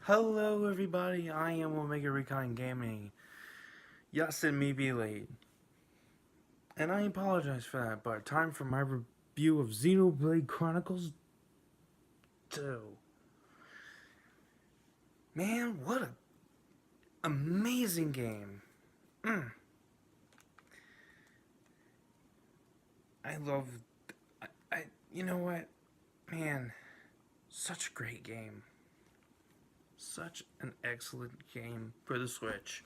Hello everybody, I am Omega Recon Gaming. Yes, it may be late. And I apologize for that, but time for my review of Xenoblade Chronicles 2. Man, what an amazing game. I love... you know what? Man, such a great game. Such an excellent game for the Switch.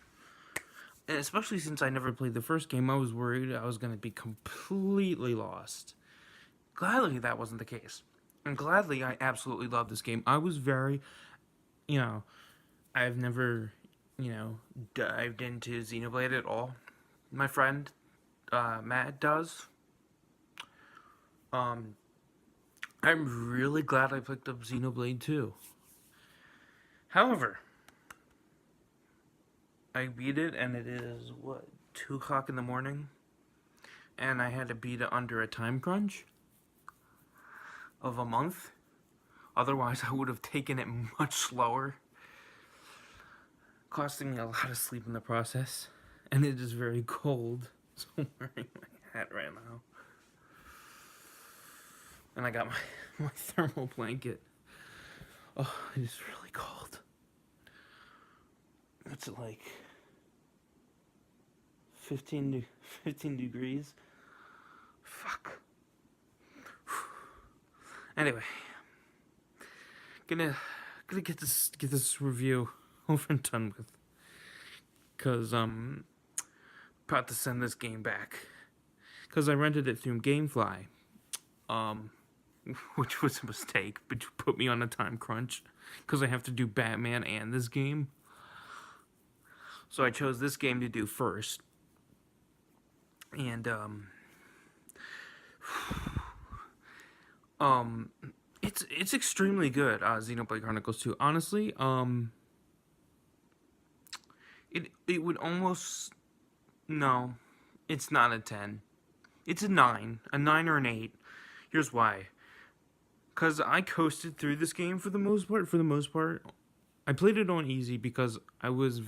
And especially since I never played the first game, I was worried I was going to be completely lost. Gladly, that wasn't the case. And gladly, I absolutely love this game. I was very, you know, I've never, dived into Xenoblade at all. My friend, Matt, does. I'm really glad I picked up Xenoblade 2. However, I beat it, and it is, 2 o'clock in the morning? And I had to beat it under a time crunch of a month. Otherwise, I would have taken it much slower. Costing me a lot of sleep in the process. And it is very cold, so I'm wearing my hat right now. And I got my thermal blanket. Oh, it is really cold. It's like 15 degrees. Fuck. Anyway, gonna get this review over and done with, cause about to send this game back, cause I rented it through GameFly, which was a mistake, but you put me on a time crunch, cause I have to do Batman and this game. So I chose this game to do first, and it's extremely good. Xenoblade Chronicles 2. Honestly, it would almost, no, it's not a 10. It's a 9 or an 8. Here's why. Cause I coasted through this game for the most part. I played it on easy because I was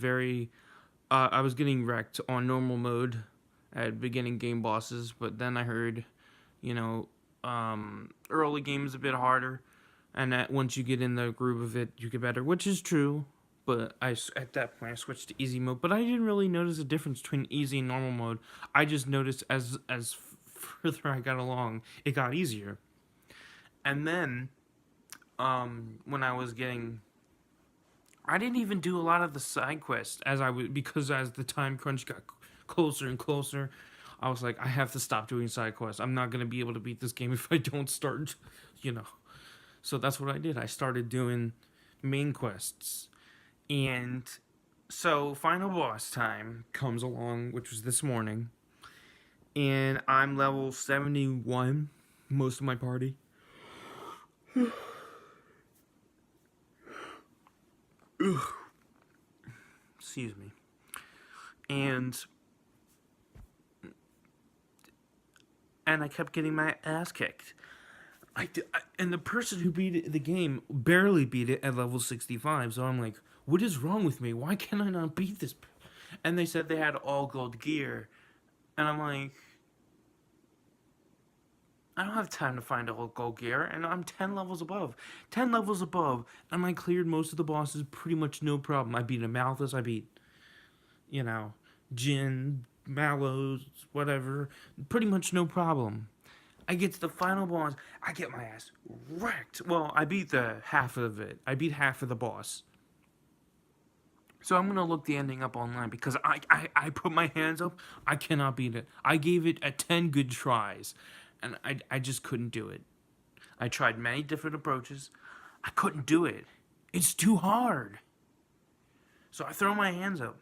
I was getting wrecked on normal mode at beginning game bosses, but then I heard, early game is a bit harder, and that once you get in the groove of it, you get better, which is true. But at that point I switched to easy mode, but I didn't really notice a difference between easy and normal mode. I just noticed as further I got along, it got easier. And then, when I didn't even do a lot of the side quests because as the time crunch got closer and closer, I was like, I have to stop doing side quests. I'm not gonna be able to beat this game if I don't start, So that's what I did. I started doing main quests, and so final boss time comes along, which was this morning, and I'm level 71. Most of my party. Excuse me. And I kept getting my ass kicked. And the person who beat the game barely beat it at level 65. So I'm like, what is wrong with me? Why can I not beat this? And they said they had all gold gear. And I'm like, I don't have time to find all gold gear, and I'm 10 levels above. 10 levels above, and I cleared most of the bosses pretty much no problem. I beat a Malthus, I beat, Jin, Mallows, whatever. Pretty much no problem. I get to the final boss, I get my ass wrecked. Well, I beat the half of it. I beat half of the boss. So I'm going to look the ending up online because I put my hands up. I cannot beat it. I gave it 10 good tries, and I just couldn't do it. I tried many different approaches. I couldn't do it. It's too hard. So I throw my hands up.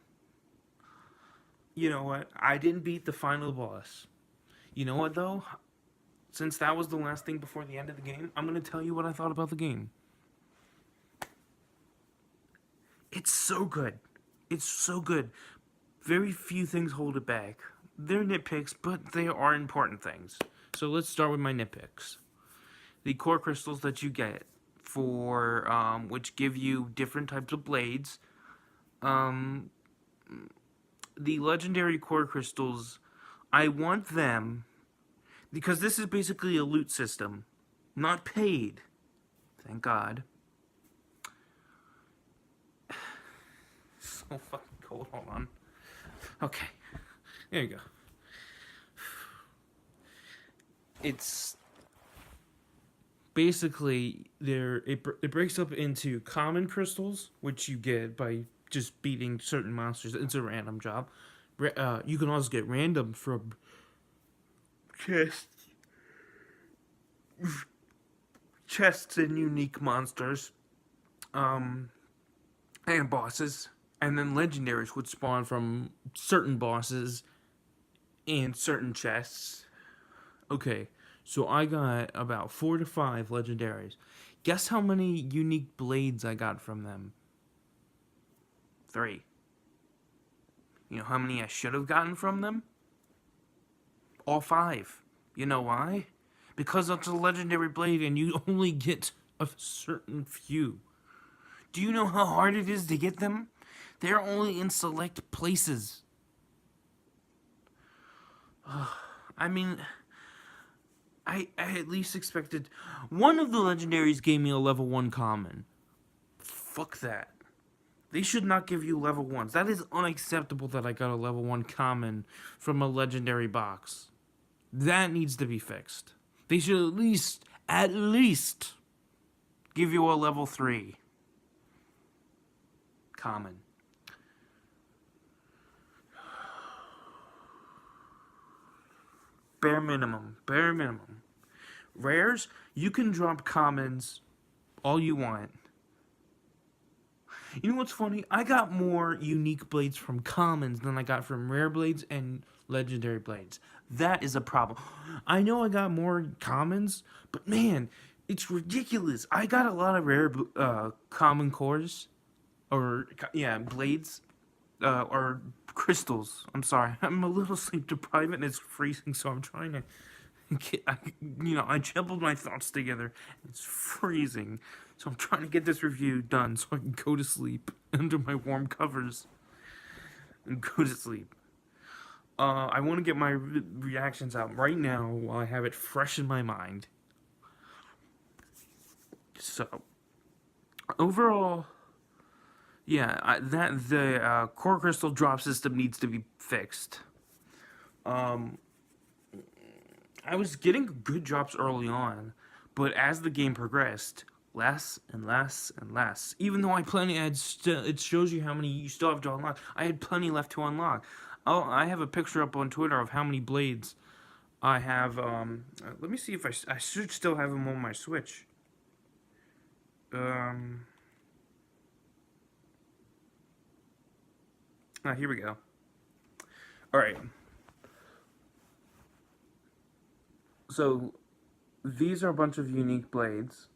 You know what? I didn't beat the final boss. You know what, though? Since that was the last thing before the end of the game, I'm going to tell you what I thought about the game. It's so good. It's so good. Very few things hold it back. They're nitpicks, but they are important things. So let's start with my nitpicks. The core crystals that you get for which give you different types of blades. Um, the legendary core crystals, I want them because this is basically a loot system, not paid. Thank God. So fucking cold. Hold on. Okay, there you go. It's basically it breaks up into common crystals, which you get by just beating certain monsters. It's a random job. You can also get random from chests, chests and unique monsters, and bosses, and then legendaries would spawn from certain bosses and certain chests. Okay, so I got about 4 to 5 legendaries. Guess how many unique blades I got from them? 3. You know how many I should have gotten from them? All 5. You know why? Because it's a legendary blade and you only get a certain few. Do you know how hard it is to get them? They're only in select places. I mean, I at least expected... One of the legendaries gave me a level 1 common. Fuck that. They should not give you level 1s. That is unacceptable that I got a level 1 common from a legendary box. That needs to be fixed. They should at least, give you a level 3 common. Bare minimum. Bare minimum. Rares, you can drop commons all you want. You know what's funny? I got more unique blades from commons than I got from rare blades and legendary blades. That is a problem. I know I got more commons, but man, it's ridiculous. I got a lot of rare common cores, or yeah, blades, or crystals. I'm sorry, I'm a little sleep deprived and it's freezing, so I'm trying to I jumbled my thoughts together. It's freezing. So I'm trying to get this review done so I can go to sleep under my warm covers. And go to sleep. I want to get my reactions out right now while I have it fresh in my mind. So, overall, yeah, the core crystal drop system needs to be fixed. I was getting good drops early on, but as the game progressed, less and less and less. Even though I it shows you how many you still have to unlock. I had plenty left to unlock. Oh, I have a picture up on Twitter of how many blades I have. Let me see if I should still have them on my Switch. Here we go. All right. So, these are a bunch of unique blades.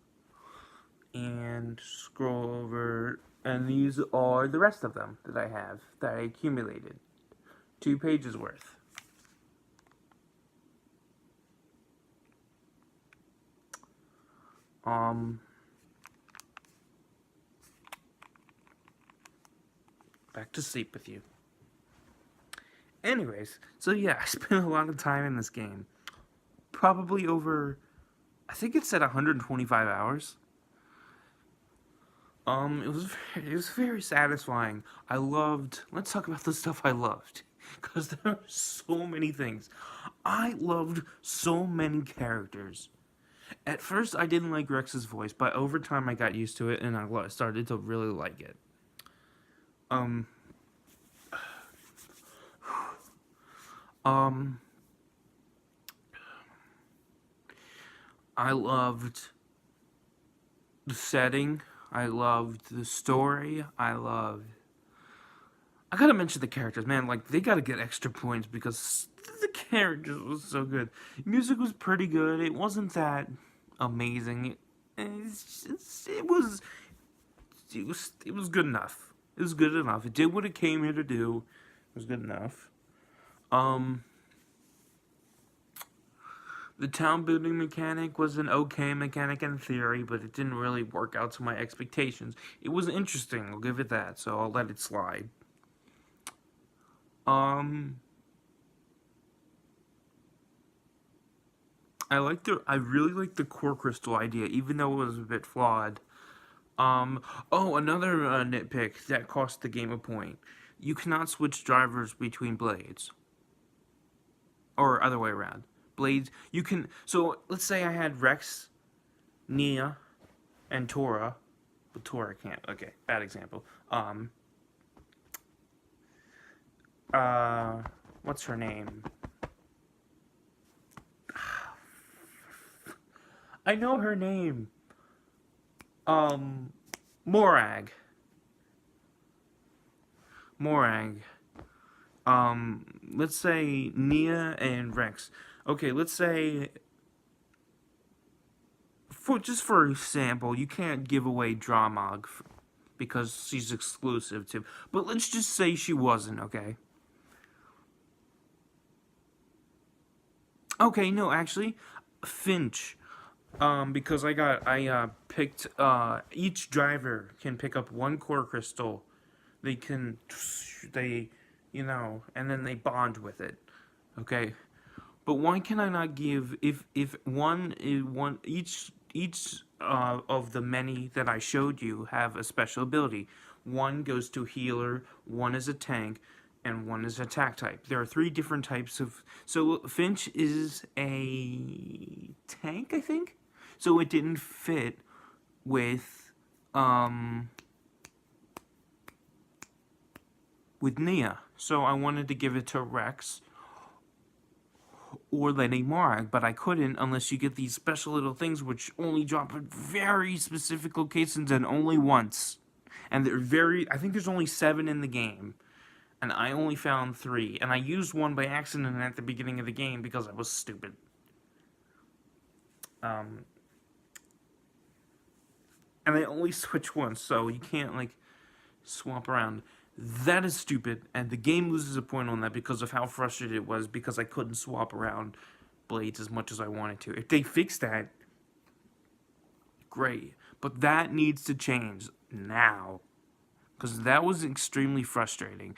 And scroll over, and these are the rest of them that I have, that I accumulated. 2 pages worth. Back to sleep with you. Anyways, so yeah, I spent a lot of time in this game. Probably over, I think it said 125 hours. It was very satisfying. Let's talk about the stuff I loved. Because there are so many things. I loved so many characters. At first, I didn't like Rex's voice, but over time I got used to it, and I started to really like it. I loved the setting. I loved the story. I gotta mention the characters, man. Like, they gotta get extra points because the characters was so good. Music was pretty good. It wasn't that amazing. It was good enough. It was good enough. It did what it came here to do. It was good enough. The town building mechanic was an okay mechanic in theory, but it didn't really work out to my expectations. It was interesting, I'll give it that, so I'll let it slide. Um, I really like the core crystal idea, even though it was a bit flawed. Oh, another nitpick that cost the game a point. You cannot switch drivers between blades. Or other way around. Blades, you can, so let's say I had Rex, Nia, and Tora. But Tora can't, okay, bad example. What's her name? I know her name. Morag. Morag. Let's say Nia and Rex. Okay, let's say, for example, you can't give away Dramog because she's exclusive to. But let's just say she wasn't, okay? Okay, no, actually, Finch. Because I picked, each driver can pick up one core crystal. They can, and then they bond with it. Okay? But why can I not give, if one is one, each of the many that I showed you have a special ability. One goes to healer, one is a tank, and one is attack type. There are 3 different types of, so Finch is a tank, I think? So it didn't fit with Nia. So I wanted to give it to Rex or Lady Morag, but I couldn't unless you get these special little things which only drop at very specific locations and only once. And I think there's only 7 in the game. And I only found 3. And I used one by accident at the beginning of the game because I was stupid. And I only switch once, so you can't, like, swap around. That is stupid, and the game loses a point on that because of how frustrated it was because I couldn't swap around blades as much as I wanted to. If they fix that, great. But that needs to change now, because that was extremely frustrating.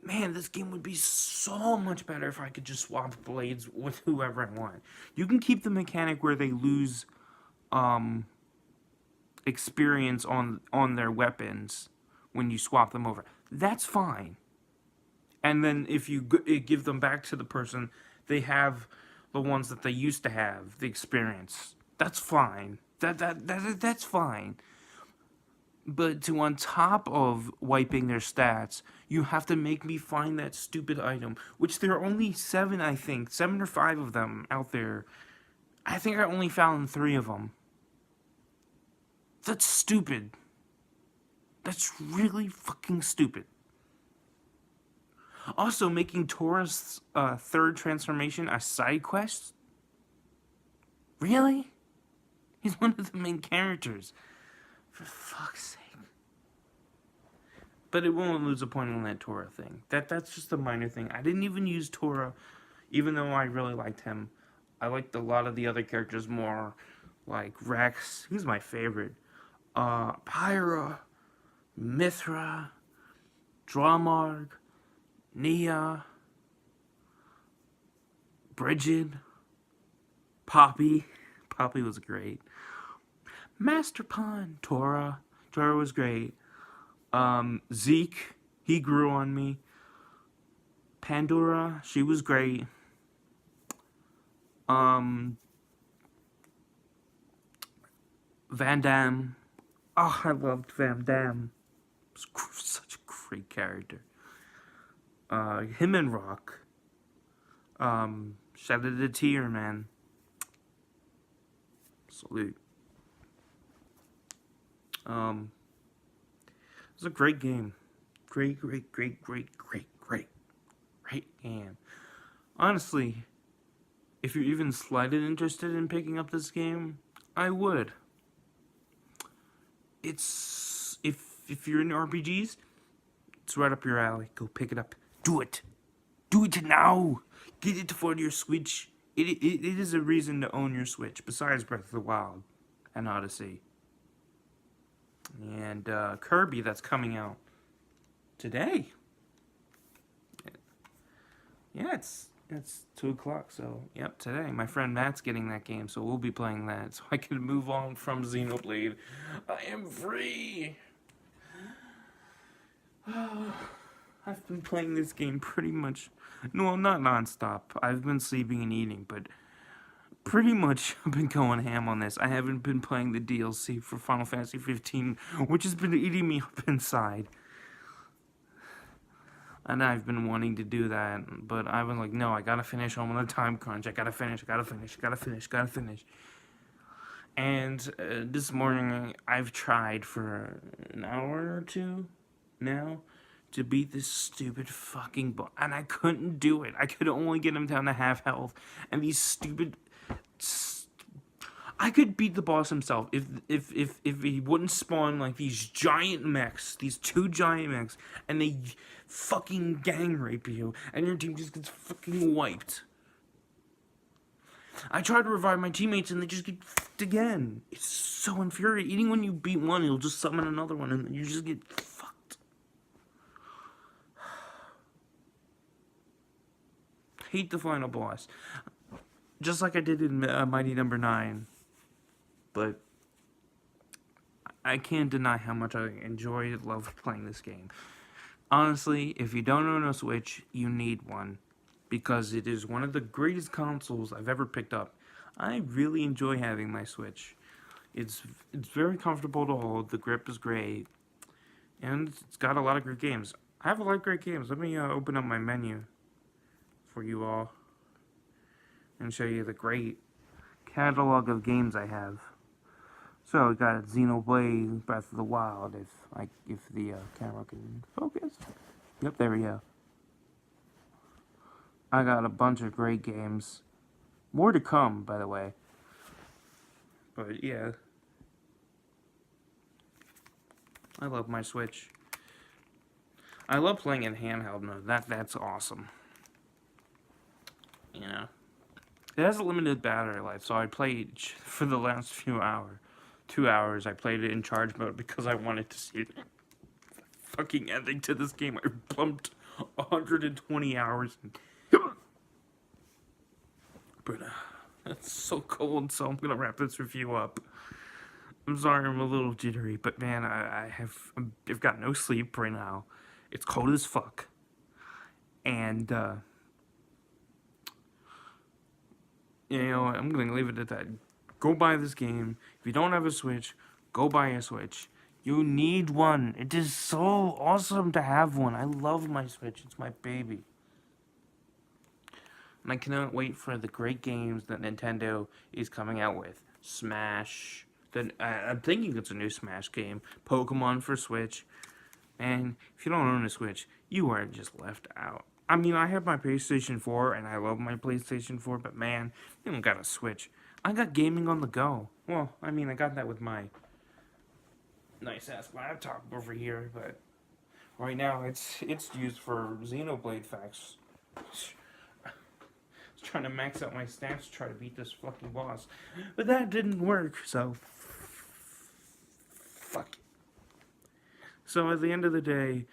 Man, this game would be so much better if I could just swap blades with whoever I want. You can keep the mechanic where they lose experience on their weapons when you swap them over. That's fine. And then if you give them back to the person, they have the ones that they used to have, the experience. That's fine. That's fine. But to, on top of wiping their stats, you have to make me find that stupid item, which there are only 7, I think, 7 or 5 of them out there. I think I only found 3 of them. That's stupid. That's really fucking stupid. Also, making Tora's 3rd transformation a side quest? Really? He's one of the main characters. For fuck's sake. But it won't lose a point on that Tora thing. That's just a minor thing. I didn't even use Tora, even though I really liked him. I liked a lot of the other characters more, like Rex. He's my favorite. Pyra, Mithra, Dramarg, Nia, Bridget, Poppy. Poppy was great. Master Pawn, Tora. Tora was great. Zeke, he grew on me. Pandora, she was great. Van Damme. Oh, I loved Van Damme. Such a great character. Him and Rock. Shout out to Tier, man. Salute. It was a great game. Great game. Honestly, if you're even slightly interested in picking up this game, I would. It's, if you're into RPGs, it's right up your alley. Go pick it up. Do it. Do it now. Get it for your Switch. It is a reason to own your Switch, besides Breath of the Wild and Odyssey. And Kirby, that's coming out today. Yeah, it's 2 o'clock, so yep, today. My friend Matt's getting that game, so we'll be playing that, so I can move on from Xenoblade. I am free! I've been playing this game pretty much, no, not non-stop. I've been sleeping and eating, but pretty much I've been going ham on this. I haven't been playing the DLC for Final Fantasy 15, which has been eating me up inside. And I've been wanting to do that, but I was like, no, I gotta finish. I'm on a time crunch. I gotta finish. And this morning, I've tried for an hour or two now to beat this stupid fucking boss, and I couldn't do it. I could only get him down to half health, and these stupid. I could beat the boss himself if he wouldn't spawn like these giant mechs, these 2 giant mechs, and they fucking gang rape you, and your team just gets fucking wiped. I tried to revive my teammates and they just get fucked again. It's so infuriating. When you beat one, you'll just summon another one and you just get fucked. Hate the final boss. Just like I did in Mighty Number 9. But I can't deny how much I enjoy and love playing this game. Honestly, if you don't own a Switch, you need one. Because it is one of the greatest consoles I've ever picked up. I really enjoy having my Switch. It's very comfortable to hold. The grip is great. And it's got a lot of great games. I have a lot of great games. Let me open up my menu for you all. And show you the great catalog of games I have. So we got Xenoblade, Breath of the Wild, if the camera can focus. Yep, there we go. I got a bunch of great games. More to come, by the way. But yeah. I love my Switch. I love playing in handheld mode. That's awesome. You know. It has a limited battery life, so I played for the last 2 hours, I played it in charge mode because I wanted to see the fucking ending to this game. I pumped 120 hours. But it's so cold, so I'm gonna wrap this review up. I'm sorry I'm a little jittery, but man, I've got no sleep right now. It's cold as fuck. And you know, I'm gonna leave it at that. Go buy this game. If you don't have a Switch, go buy a Switch. You need one. It is so awesome to have one. I love my Switch. It's my baby. And I cannot wait for the great games that Nintendo is coming out with. Smash. I'm thinking it's a new Smash game. Pokemon for Switch. And if you don't own a Switch, you are just left out. I mean, I have my PlayStation 4, and I love my PlayStation 4, but man, you don't got a Switch. I got gaming on the go. Well, I mean, I got that with my nice-ass laptop over here, but right now, it's used for Xenoblade facts. I was trying to max out my stats to try to beat this fucking boss, but that didn't work, so fuck it. So at the end of the day,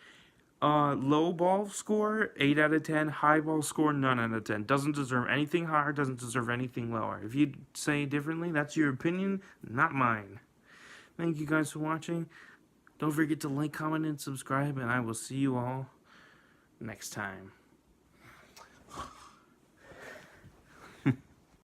low ball score, 8 out of 10. High ball score, none out of 10. Doesn't deserve anything higher, doesn't deserve anything lower. If you say differently, that's your opinion, not mine. Thank you guys for watching. Don't forget to like, comment, and subscribe, and I will see you all next time.